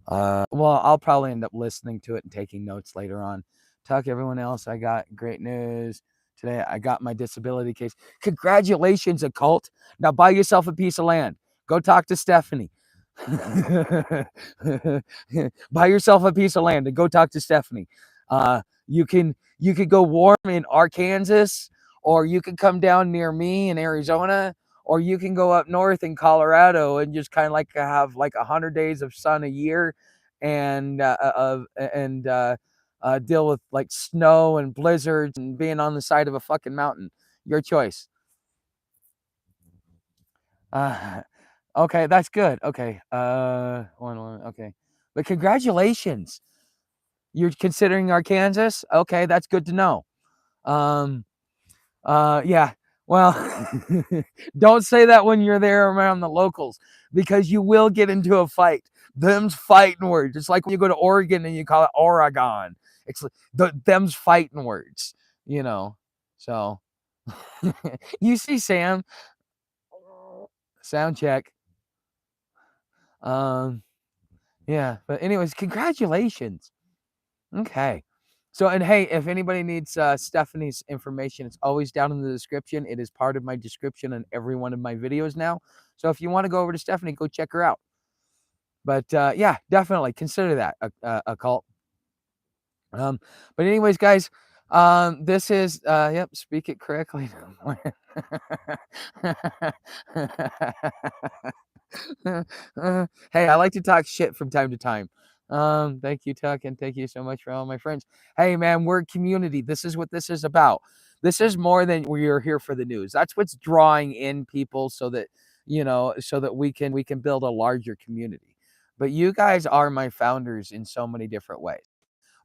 Well, I'll probably end up listening to it and taking notes later on. Tuck, everyone else, I got great news today. I got my disability case. Congratulations, Occult. Now buy yourself a piece of land. Go talk to Stephanie. Buy yourself a piece of land and go talk to Stephanie. You could go warm in Arkansas, or you could come down near me in Arizona, or you can go up north in Colorado and just kind of like have like 100 days of sun a year, and deal with like snow and blizzards and being on the side of a fucking mountain. Your choice. Okay, that's good. Okay. Okay. But congratulations. You're considering Arkansas? Okay, that's good to know. Yeah. Well, don't say that when you're there around the locals, because you will get into a fight. Them's fighting words. It's like when you go to Oregon and you call it Oregon. It's like them's fighting words, you know. So you see Sam. Sound check. Yeah, but anyways, congratulations. Okay. So, and hey, if anybody needs Stephanie's information, it's always down in the description. It is part of my description in every one of my videos now. So if you want to go over to Stephanie, go check her out. But yeah, definitely consider that a cult. But anyways, guys, this is yep, speak it correctly. Hey, I like to talk shit from time to time. Thank you, Tuck, and thank you so much for all my friends. Hey, man, we're a community. This is what this is about. This is more than we're here for the news. That's what's drawing in people, so that so that we can build a larger community. But you guys are my founders in so many different ways.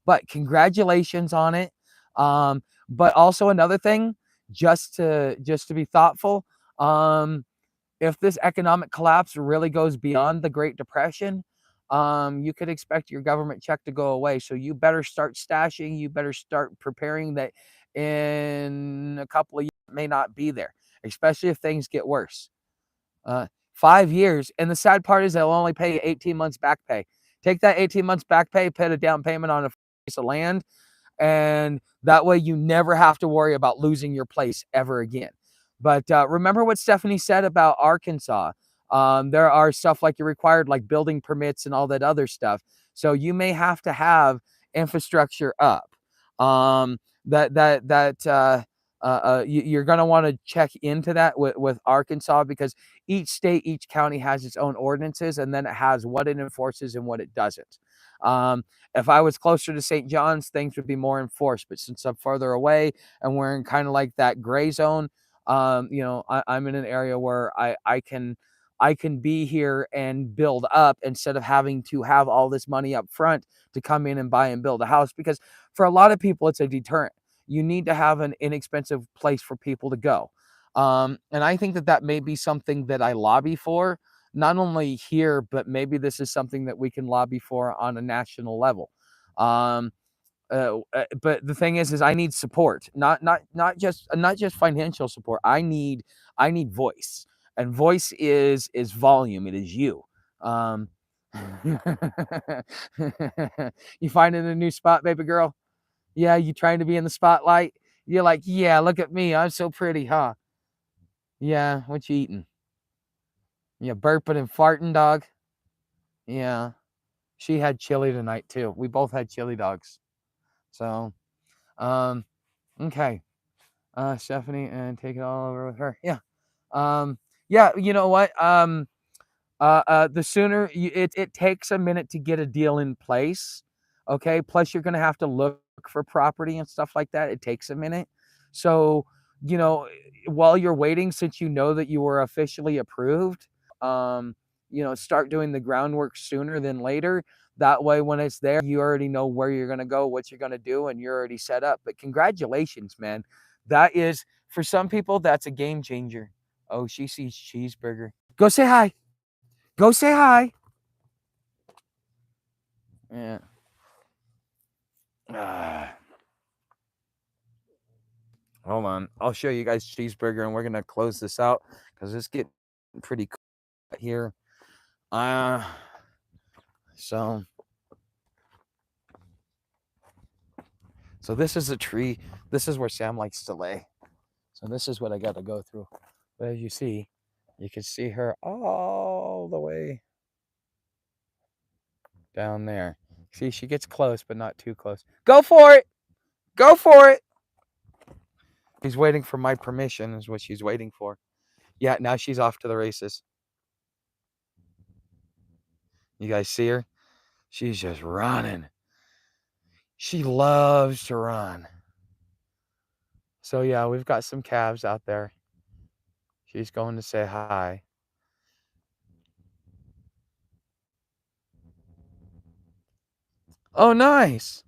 But congratulations on it. But also another thing, just to be thoughtful. If this economic collapse really goes beyond the Great Depression, you could expect your government check to go away. So you better start stashing. You better start preparing that in a couple of years it may not be there, especially if things get worse. 5 years. And the sad part is they'll only pay you 18 months back pay. Take that 18 months back pay, put a down payment on a piece of land, and that way you never have to worry about losing your place ever again. But remember what Stephanie said about Arkansas. There are stuff like you're required, like building permits and all that other stuff. So you may have to have infrastructure up. You're going to want to check into that with Arkansas, because each state, each county has its own ordinances, and then it has what it enforces and what it doesn't. If I was closer to St. John's, things would be more enforced. But since I'm further away and we're in kind of like that gray zone, I'm in an area where I can be here and build up, instead of having to have all this money up front to come in and buy and build a house. Because for a lot of people, it's a deterrent. You need to have an inexpensive place for people to go. And I think that may be something that I lobby for, not only here, but maybe this is something that we can lobby for on a national level. But the thing is I need support, not just financial support. I need voice, and voice is volume. It is you. You finding a new spot, baby girl? Yeah, you trying to be in the spotlight? You're like, yeah, look at me, I'm so pretty, huh? Yeah, what you eating? You burping and farting, dog? Yeah, she had chili tonight too. We both had chili dogs. So, okay. Stephanie, and take it all over with her. Yeah. Yeah, you know what? The sooner it takes a minute to get a deal in place. Okay. Plus you're gonna have to look for property and stuff like that. It takes a minute. So, while you're waiting, since you know that you were officially approved, start doing the groundwork sooner than later. That way, when it's there, you already know where you're gonna go, what you're gonna do, and you're already set up. But congratulations, man. That is, for some people, that's a game changer. Oh, she sees cheeseburger. Go say hi. Go say hi. Yeah. Hold on. I'll show you guys cheeseburger, and we're gonna close this out because it's getting pretty cool here. So So this is a tree. This is where Sam likes to lay. So this is what I got to go through. But as you see, you can see her all the way down there. See, she gets close, but not too close. Go for it. Go for it. She's waiting for my permission is what she's waiting for. Yeah, now she's off to the races. You guys see her? She's just running. She loves to run. So yeah, we've got some calves out there. She's going to say hi. Oh, nice.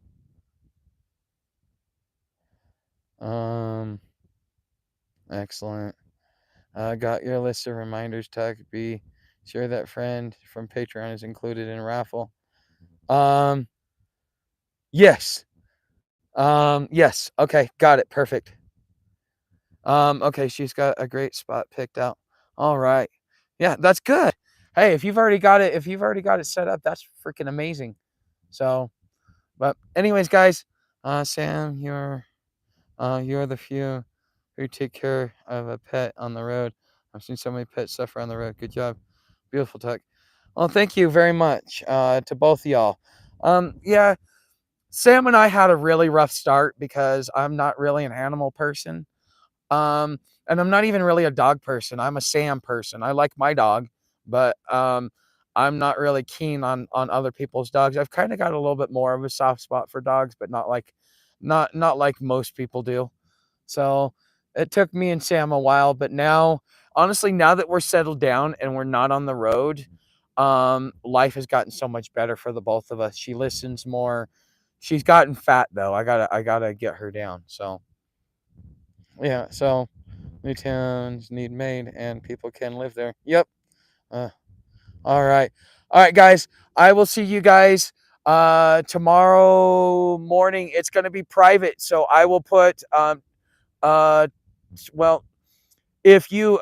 Excellent. Got your list of reminders, Tuck. Be sure that friend from Patreon is included in raffle. Yes. Yes. Okay, got it. Perfect. Okay, she's got a great spot picked out. All right. Yeah, that's good. Hey, if you've already got it set up, that's freaking amazing. So, but anyways, guys, Sam, you're the few who take care of a pet on the road. I've seen so many pets suffer on the road. Good job. Beautiful, Tuck. Well, thank you very much to both of y'all. Yeah, Sam and I had a really rough start because I'm not really an animal person. And I'm not even really a dog person. I'm a Sam person. I like my dog, but I'm not really keen on other people's dogs. I've kind of got a little bit more of a soft spot for dogs, but not like most people do. So it took me and Sam a while, but now, honestly, now that we're settled down and we're not on the road, life has gotten so much better for the both of us. She listens more. She's gotten fat though. I gotta get her down. So yeah, so new towns need made and people can live there. Yep. All right. All right, guys. I will see you guys tomorrow morning. It's going to be private, so I will put well, if you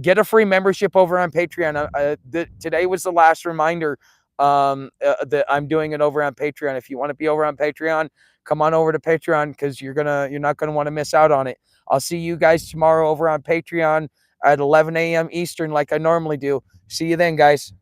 get a free membership over on Patreon, today was the last reminder that I'm doing it over on Patreon. If you want to be over on Patreon, come on over to Patreon because you're not gonna want to miss out on it. I'll see you guys tomorrow over on Patreon at 11 a.m. Eastern, like I normally do. See you then, guys.